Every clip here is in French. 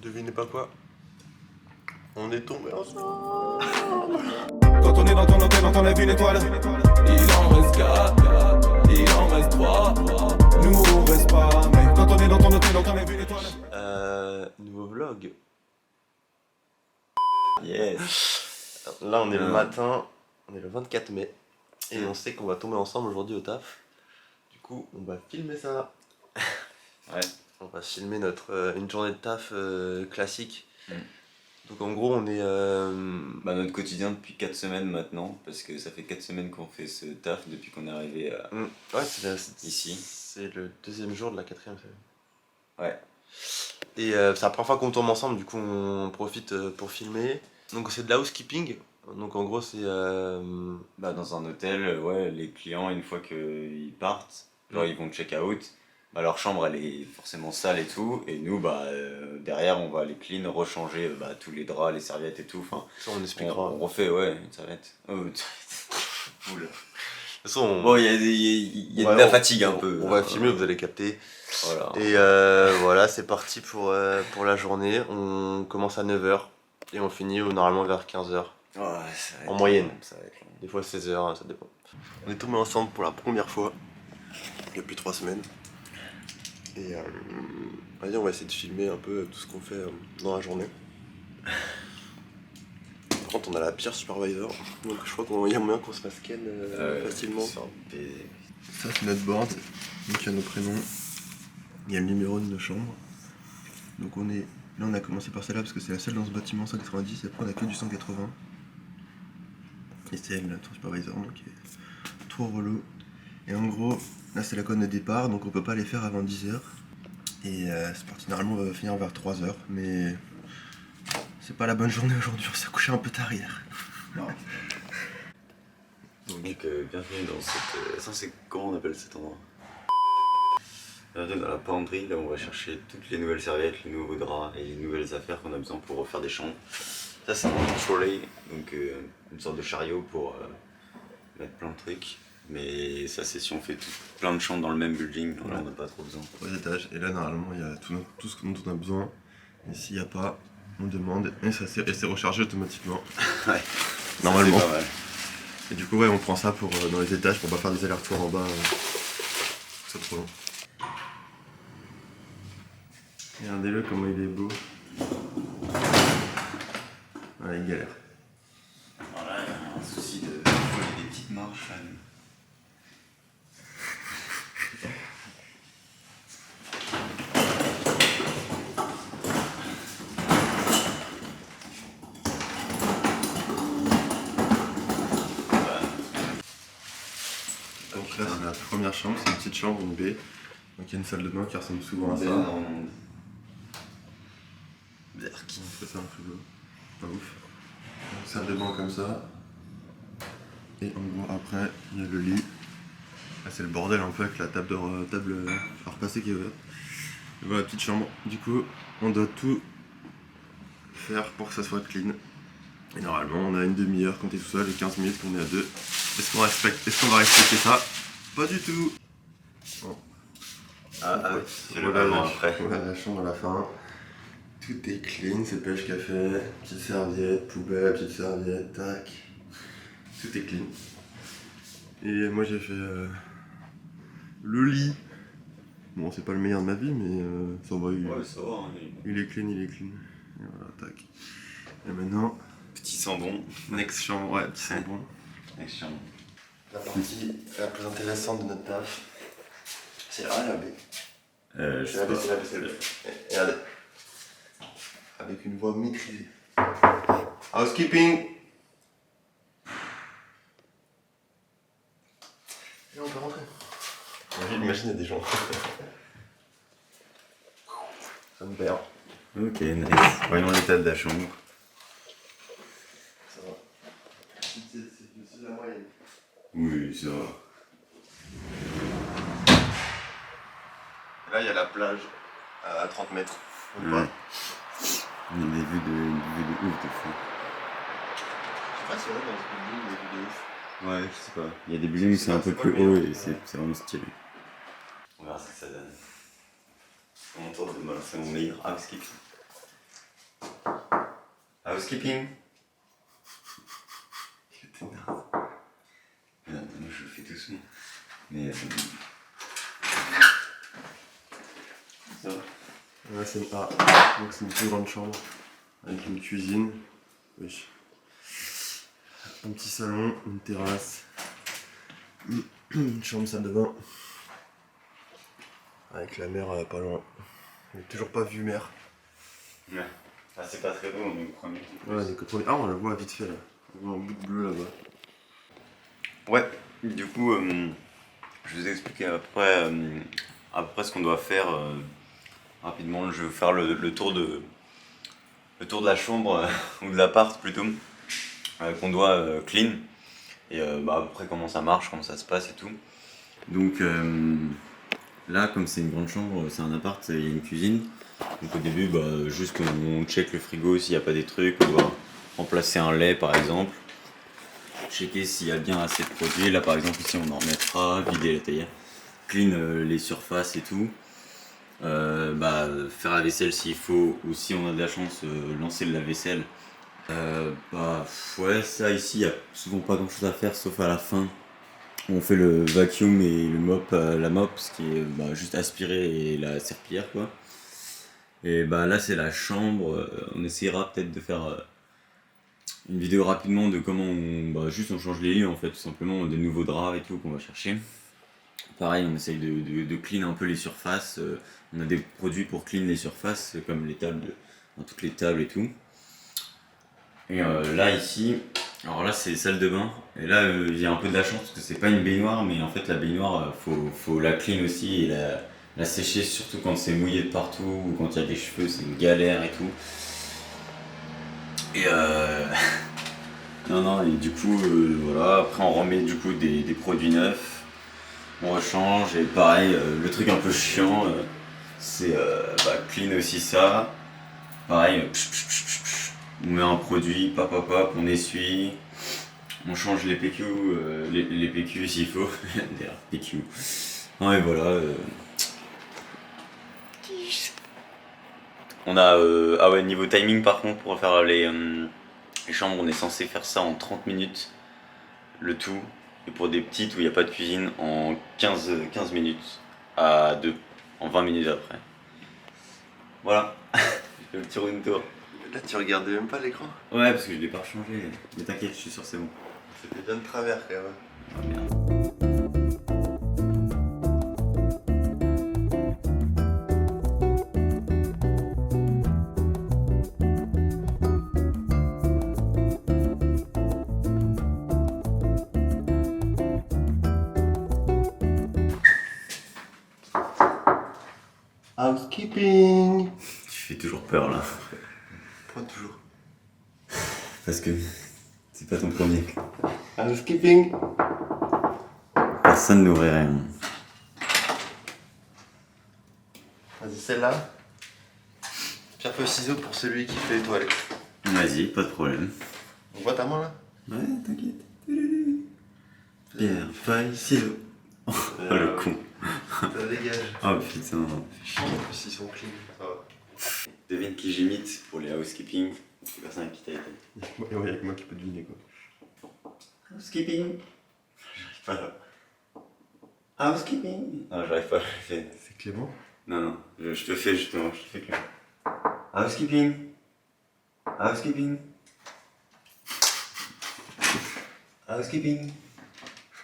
Devinez pas quoi? On est tombés ensemble. Quand on est dans ton hôtel, on t'enlève une étoile. Il en reste 4, il en reste 3. Nous on reste pas, mais quand on est dans ton hôtel, on t'enlève une étoile. Nouveau vlog. Yes. Là on est le matin, on est le 24 mai. Et on sait qu'on va tomber ensemble aujourd'hui au taf. Du coup on va filmer ça. Ouais. On va filmer une journée de taf classique. Donc en gros on est... Notre quotidien depuis 4 semaines maintenant, parce que ça fait 4 semaines qu'on fait ce taf depuis qu'on est arrivé Ouais, ici. C'est le deuxième jour de la 4ème semaine. Ouais. Et c'est la première fois qu'on tombe ensemble, du coup on profite pour filmer. Donc c'est de la housekeeping. Donc en gros c'est... Dans un hôtel, ouais, les clients, une fois qu'ils partent, genre ils vont check out, leur chambre elle est forcément sale et tout, et nous derrière on va les clean, rechanger tous les draps, les serviettes et tout. Enfin, ça on expliquera. On refait, ouais, une serviette. Oh, une serviette. Oula. De toute façon, bon, il y a de la fatigue un peu. On va filmer, vous allez capter. Voilà. Et voilà, c'est parti pour la journée. On commence à 9h et on finit normalement vers 15h. Ouais, en moyenne. Ça va être long. Des fois 16h, ça dépend. On est tombés ensemble pour la première fois depuis 3 semaines. Et vas-y, on va essayer de filmer un peu tout ce qu'on fait dans la journée. Par contre, on a la pire supervisor, donc je crois qu'il y a moyen qu'on se fasse ken facilement. Ça, c'est notre board. Donc il y a nos prénoms, il y a le numéro de nos chambres. Donc là, on a commencé par celle-là parce que c'est la seule dans ce bâtiment 190, et après on a que du 180. Et c'est elle, notre supervisor, donc trop relou. Et en gros, là c'est la conne de départ, donc on peut pas les faire avant 10h. Et c'est parti, normalement on va finir vers 3h, mais c'est pas la bonne journée aujourd'hui, on s'est couché un peu tard hier. Donc bienvenue dans cette... Ça c'est comment on appelle cet endroit? Bienvenue dans la penderie, là on va chercher toutes les nouvelles serviettes, les nouveaux draps et les nouvelles affaires qu'on a besoin pour refaire des chambres. Ça c'est un trolley, donc une sorte de chariot pour mettre plein de trucs. Mais ça c'est si on fait plein de chambres dans le même building, là on n'a pas trop besoin. 3 étages, et là normalement il y a tout ce dont on a besoin. Et s'il n'y a pas, on demande, et c'est rechargé automatiquement. Ouais, normalement. C'est pas mal. Et du coup ouais, on prend ça pour dans les étages pour pas faire des allers-retours en bas. C'est trop long. Regardez-le comment il est beau. Ouais, il galère. Voilà, il y a un souci de... Il y a des petites marches là. Donc là c'est la première chambre, c'est une petite chambre, une baie. Donc il y a une salle de bain qui ressemble souvent à ça. Berk. On fait ça un frigo. Pas ouf. Donc, salle de bain comme ça. Et en gros après il y a le lit. Là c'est le bordel un peu avec la table à repasser qui est ouverte. Et voilà, petite chambre. Du coup on doit tout faire pour que ça soit clean. Et normalement on a une demi-heure quand t'es tout seul et 15 minutes quand on est à deux. Est-ce qu'on va respecter ça? Pas du tout. Bon. C'est le moment après. Voilà la chambre à la fin. Tout est clean, c'est pêche café, petite serviette, poubelle, petite serviette, tac. Tout est clean. Et moi j'ai fait le lit. Bon c'est pas le meilleur de ma vie mais ça va, Ça va, hein, il est clean, Et voilà, tac. Et maintenant, petit sambon. next chambre, ouais, petit sambon. Next chambre. La partie la plus intéressante de notre taf, c'est la baie. C'est la baie. Et regardez. Avec une voix maîtrisée. Housekeeping. Et on peut rentrer. Imagine, il y a des gens. Ça me perd. Ok, nice. Voyons l'état de la chambre. Ça va. C'est la moyenne. Oui, ça va. Là, il y a la plage à 30 mètres. On Ouais. Il y a des vues de ouf de fou. Je sais pas si on est dans ce building, il y a des vues de ouf. Ouais, je sais pas. Il y a des buildings où c'est un peu pas plus le meilleur. haut et c'est vraiment stylé. On verra ce que ça donne. C'est mon tour de me lancer mon meilleur housekeeping. Housekeeping. Moi je le fais tout seul. Mais ça va. Ouais, c'est donc c'est une plus grande chambre avec une cuisine. Oui. Un petit salon, une terrasse, une chambre salle de bain. Avec la mer pas loin. J'ai toujours pas vu mer. Ouais. Ah, c'est pas très beau, on est au premier. Ouais, on est au premier. Ah, on la voit vite fait là. On voit un bout de bleu là-bas. Ouais, du coup, je vous ai expliqué à peu près ce qu'on doit faire rapidement. Je vais faire le tour de la chambre, ou de l'appart plutôt, qu'on doit clean. Et à peu près comment ça marche, comment ça se passe et tout. Donc là, comme c'est une grande chambre, c'est un appart, il y a une cuisine. Donc au début, juste on check le frigo s'il n'y a pas des trucs, on doit remplacer un lait par exemple. Checker s'il y a bien assez de produits, là par exemple ici on en remettra, vider la théière, clean les surfaces et tout, faire la vaisselle s'il faut, ou si on a de la chance, lancer le lave-vaisselle. Ouais, ça ici il n'y a souvent pas grand chose à faire sauf à la fin. On fait le vacuum et le mop, la mop, ce qui est juste aspirer et la serpillière quoi. Et là c'est la chambre, on essaiera peut-être de faire une vidéo rapidement de comment on change les lits en fait, tout simplement, des nouveaux draps et tout qu'on va chercher. Pareil, on essaye de clean un peu les surfaces, on a des produits pour clean les surfaces, comme les tables, toutes les tables et tout. Et là ici, alors là c'est salle de bain, et là il y a un peu de la chance parce que c'est pas une baignoire, mais en fait la baignoire, faut la clean aussi et la sécher, surtout quand c'est mouillé de partout ou quand il y a des cheveux, c'est une galère et tout. Et non, et du coup, voilà, après on remet du coup des produits neufs, on rechange, et pareil, le truc un peu chiant, c'est clean aussi ça. Pareil, on met un produit, pop, on essuie, on change les PQ, les PQ s'il faut, d'ailleurs, PQ. Non, et voilà. On a, ah ouais, niveau timing par contre, pour faire les chambres, on est censé faire ça en 30 minutes, le tout. Et pour des petites où il n'y a pas de cuisine, en 15 minutes à 2, en 20 minutes après. Voilà, j'ai fait le petit room tour. Là, tu regardais même pas l'écran? Ouais, parce que je l'ai pas rechangé. Mais t'inquiète, je suis sûr c'est bon. C'était bien de travers quand même. Ah merde. Housekeeping. Tu fais toujours peur là. Pourquoi toujours? Parce que c'est pas ton premier. Housekeeping. Personne n'ouvrirait rien. Vas-y, celle-là. Pierre, feuille, ciseaux pour celui qui fait les toilettes. Vas-y, pas de problème. On voit ta main là? Ouais, t'inquiète. Pierre, feuille, ciseaux. Oh le con. Ça dégage. Oh putain. Chiant, en plus ils sont clean, ça va. Devine qui j'imite pour les housekeeping. C'est personne qui t'a aidé. Ouais, y'a que moi qui peux deviner quoi. Housekeeping. J'arrive pas là. Housekeeping. Non, j'arrive pas à le faire. C'est Clément? Non, je te fais justement, je te fais Clément. Housekeeping. Housekeeping. Housekeeping.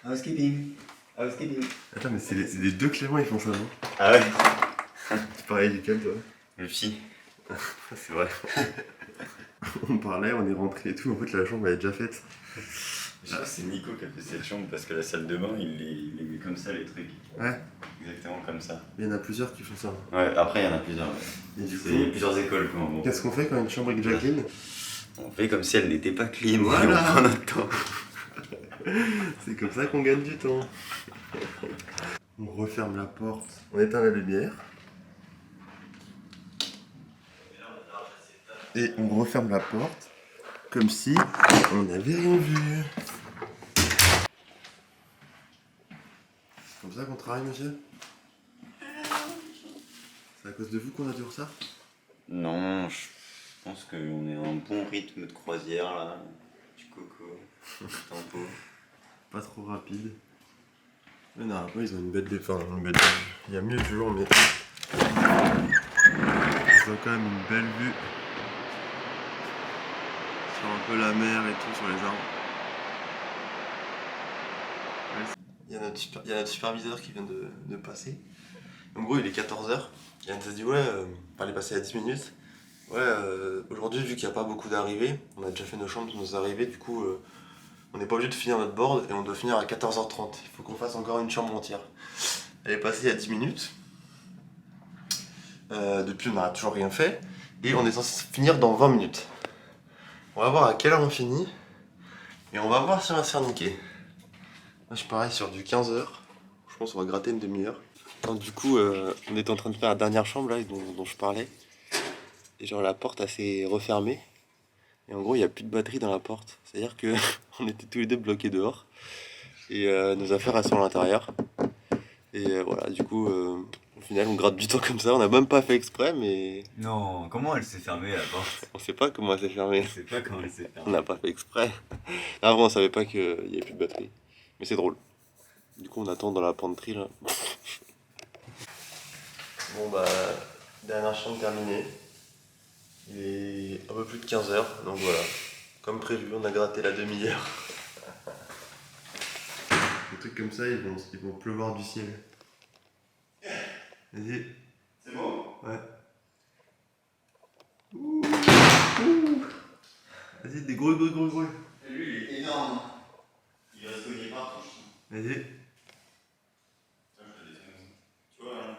Housekeeping. Housekeeping. Attends, mais c'est les deux Clément, ils font ça, non? Ah ouais. Tu parlais duquel toi? Le psy. C'est vrai. On parlait, on est rentré et tout, en fait la chambre elle est déjà faite. Je crois que c'est Nico qui a fait cette chambre parce que la salle de bain il est mis comme ça les trucs. Ouais. Exactement comme ça. Il y en a plusieurs qui font ça. Ouais, après il y en a plusieurs. Ouais. Et du coup, Il y a plusieurs écoles quoi en gros. qu'est-ce qu'on fait quand une chambre est déjà clean? On fait comme si elle n'était pas clean, Voilà. et on prend notre temps. C'est comme ça qu'on gagne du temps. On referme la porte, on éteint la lumière. Et on referme la porte comme si on n'avait rien vu. C'est comme ça qu'on travaille, monsieur? C'est à cause de vous qu'on a du retard? Non, Je pense qu'on est à un bon rythme de croisière là. Du coco, tempo. Pas trop rapide. Mais non, après ils ont une belle défense. Il y a mieux toujours, mais ils ont quand même une belle vue sur un peu la mer et tout, sur les arbres. Il y a notre superviseur qui vient de passer. En gros, il est 14h. Il nous a dit ouais, il est passé à 10 minutes. Ouais, aujourd'hui, vu qu'il n'y a pas beaucoup d'arrivées, on a déjà fait nos chambres, nos arrivées, du coup, on n'est pas obligé de finir notre board et on doit finir à 14h30. Il faut qu'on fasse encore une chambre entière. Elle est passée il y a 10 minutes. Depuis, on n'a toujours rien fait. Et on est censé finir dans 20 minutes. On va voir à quelle heure on finit. Et on va voir si on va se faire niquer. Moi, je suis pareil sur du 15h. Je pense qu'on va gratter une demi-heure. Donc, du coup, on était en train de faire la dernière chambre là, dont je parlais. Et genre, la porte, elle s'est refermée. Et en gros, il n'y a plus de batterie dans la porte. C'est-à-dire qu'on était tous les deux bloqués dehors. Et nos affaires, elles sont à l'intérieur. Et voilà, du coup, au final, on gratte du temps comme ça. On n'a même pas fait exprès, mais... Non, comment elle s'est fermée la porte? On sait pas comment elle s'est fermée. Je sais pas comment elle s'est fermée. On n'a pas fait exprès. Avant, on savait pas qu'il n'y avait plus de batterie. Mais c'est drôle. Du coup, on attend dans la pantry, là. Bon, bah, dernière chambre terminée. Il est un peu plus de 15h, donc voilà. Comme prévu, on a gratté la demi-heure. Des trucs comme ça, ils vont pleuvoir du ciel. Vas-y. C'est bon? Ouais. Ouh. Ouh. Vas-y, des gros. Et lui, il est énorme. Il va se cogner partout. Vas-y. Tu vois, hein.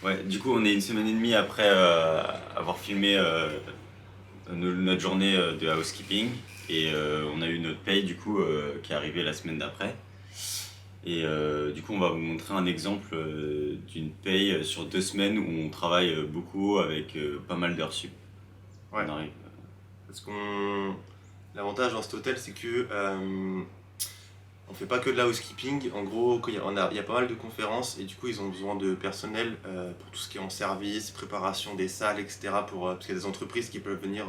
Ouais, du coup, on est une semaine et demie après avoir filmé notre journée de housekeeping et on a eu notre paye du coup qui est arrivée la semaine d'après. Et du coup, on va vous montrer un exemple d'une paye sur 2 semaines où on travaille beaucoup avec pas mal d'heures sup. Ouais. On arrive. Parce qu'on... L'avantage dans cet hôtel, c'est que on fait pas que de la housekeeping. En gros, il y a pas mal de conférences et du coup, ils ont besoin de personnel pour tout ce qui est en service, préparation des salles, etc. Parce qu'il y a des entreprises qui peuvent venir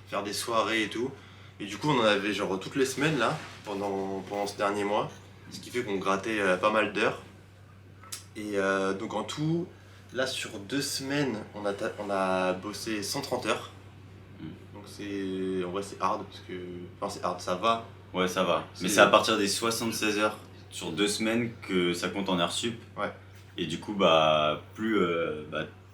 faire des soirées et tout. Et du coup, on en avait genre toutes les semaines là, pendant ce dernier mois. Ce qui fait qu'on grattait pas mal d'heures. Et donc en tout, là sur 2 semaines, on a bossé 130 heures. Donc en vrai c'est hard parce que... Enfin c'est hard, ça va. Ouais, ça va. Mais c'est à partir des 76 heures sur 2 semaines que ça compte en heures sup. Ouais. Et du coup, plus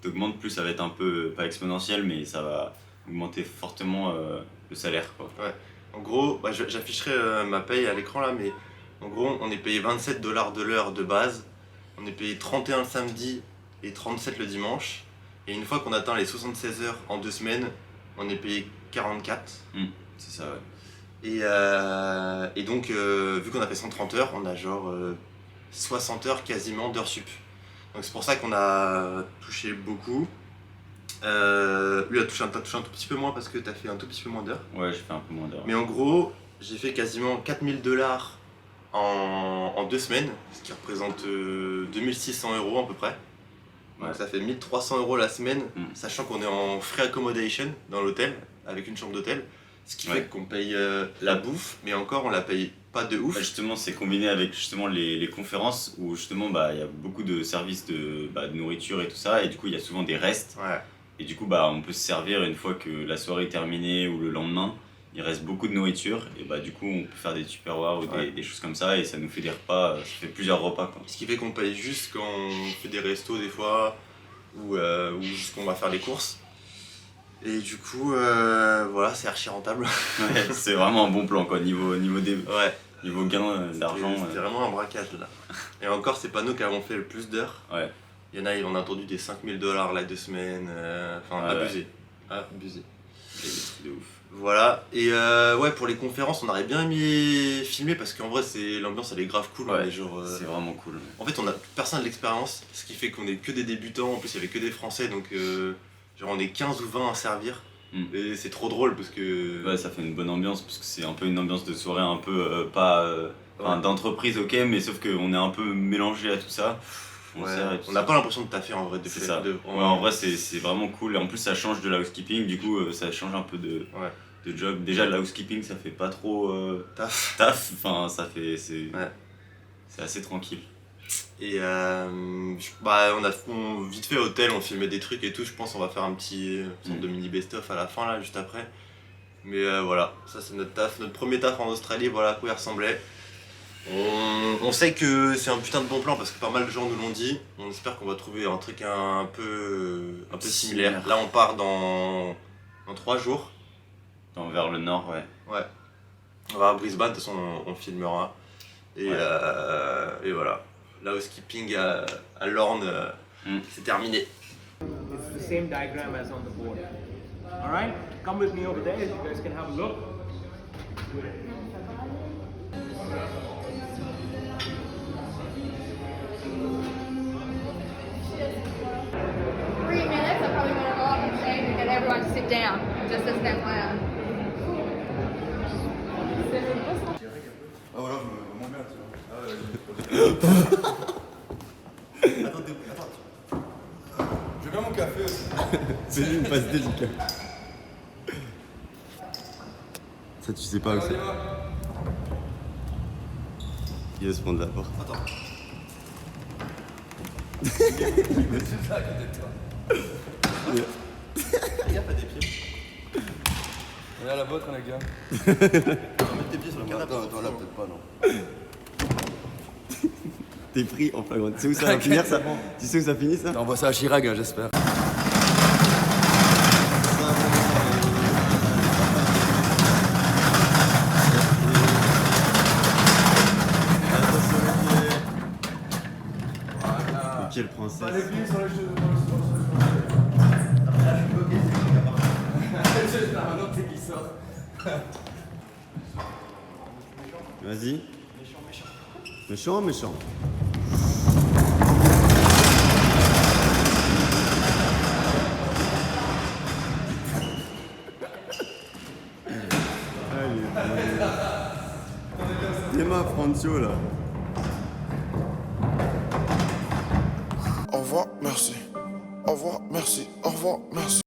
t'augmentes, plus ça va être un peu, pas exponentiel, mais ça va augmenter fortement le salaire, quoi. Ouais. En gros, j'afficherai ma paye à l'écran là, mais en gros, on est payé 27$ de l'heure de base. On est payé 31 le samedi et 37 le dimanche. Et une fois qu'on atteint les 76 heures en 2 semaines, on est payé 44. C'est ça, ouais. Et donc, vu qu'on a fait 130 heures, on a genre 60 heures quasiment d'heures sup. Donc c'est pour ça qu'on a touché beaucoup. Lui t'as touché un tout petit peu moins parce que t'as fait un tout petit peu moins d'heures. Ouais, j'ai fait un peu moins d'heures. Mais en gros, j'ai fait quasiment 4000$ en 2 semaines, ce qui représente 2600€ à peu près. Donc ouais. Ça fait 1300€ la semaine, sachant qu'on est en free accommodation dans l'hôtel, avec une chambre d'hôtel. Ce qui fait qu'on paye la bouffe, mais encore on la paye pas de ouf. Justement, c'est combiné avec justement les conférences où justement il y a beaucoup de services de nourriture et tout ça, et du coup il y a souvent des restes. Ouais. Et du coup on peut se servir une fois que la soirée est terminée ou le lendemain. Il reste beaucoup de nourriture et du coup on peut faire des tupperwares ou des choses comme ça et ça nous fait des repas, ça fait plusieurs repas quoi. Ce qui fait qu'on paye juste quand on fait des restos des fois ou juste qu'on va faire les courses. Et du coup voilà, c'est archi rentable. Ouais, c'est vraiment un bon plan quoi, niveau gain d'argent. C'était vraiment un braquage là. Et encore c'est pas nous qui avons fait le plus d'heures. Ouais. Il y en a, on a entendu des 5000$ là 2 semaines, abusé. Abusé. Des trucs de ouf. Voilà, et pour les conférences on aurait bien aimé filmer parce qu'en vrai l'ambiance elle est grave cool. Ouais, c'est vraiment cool. En fait personne n'a de l'expérience, ce qui fait qu'on est que des débutants, en plus il y avait que des français donc on est 15 ou 20 à servir. Et c'est trop drôle parce que... Ouais, ça fait une bonne ambiance parce que c'est un peu une ambiance de soirée un peu d'entreprise ok, mais sauf qu'on est un peu mélangé à tout ça. foncière. Et tout on n'a ça. pas l'impression de taffer en vrai depuis C'est ça. les deux. Ouais, en vrai, c'est vraiment cool. Et en plus, ça change de la housekeeping, du coup, ça change un peu de job. Déjà, la housekeeping, ça fait pas trop taf. Enfin, ça fait. C'est assez tranquille. Et vite fait hôtel, on filmait des trucs et tout. Je pense qu'on va faire un petit sorte de mini best-of à la fin, là, juste après. Mais voilà, ça c'est notre taf, notre premier taf en Australie, voilà à quoi il ressemblait. On sait que c'est un putain de bon plan parce que pas mal de gens nous l'ont dit. On espère qu'on va trouver un truc un peu similaire. Là on part dans 3 jours. Vers le nord, ouais. Ouais. On va à Brisbane, de toute façon on filmera. Et voilà. La housekeeping à Lorne, c'est terminé. It's the same diagram as on the board. Alright? Come with me over there, you guys can have a look. 3 minutes, I probably want to go up and shave and get everyone to sit down, just as that plan. Ah voilà, vraiment bien, Attends. Je veux bien mon café aussi. C'est lui une passe délicate. Ça tu sais pas où c'est. Il va se prendre la porte. Attends. Il y a pas des pieds. Regarde la vôtre, les gars. Mettre tes pieds sur le canapé. Attends, là peut-être pas, non. T'es pris en flagrant. Tu sais où ça va finir ça? Tu sais où ça finit ça? On voit ça à Chirac, hein, j'espère. Quelle princesse. Les pieds sur les cheveux. Un autre qui sort. Vas-y. Méchant. Allez. Emma Francio là. Au revoir, merci. Au revoir, merci. Au revoir, merci.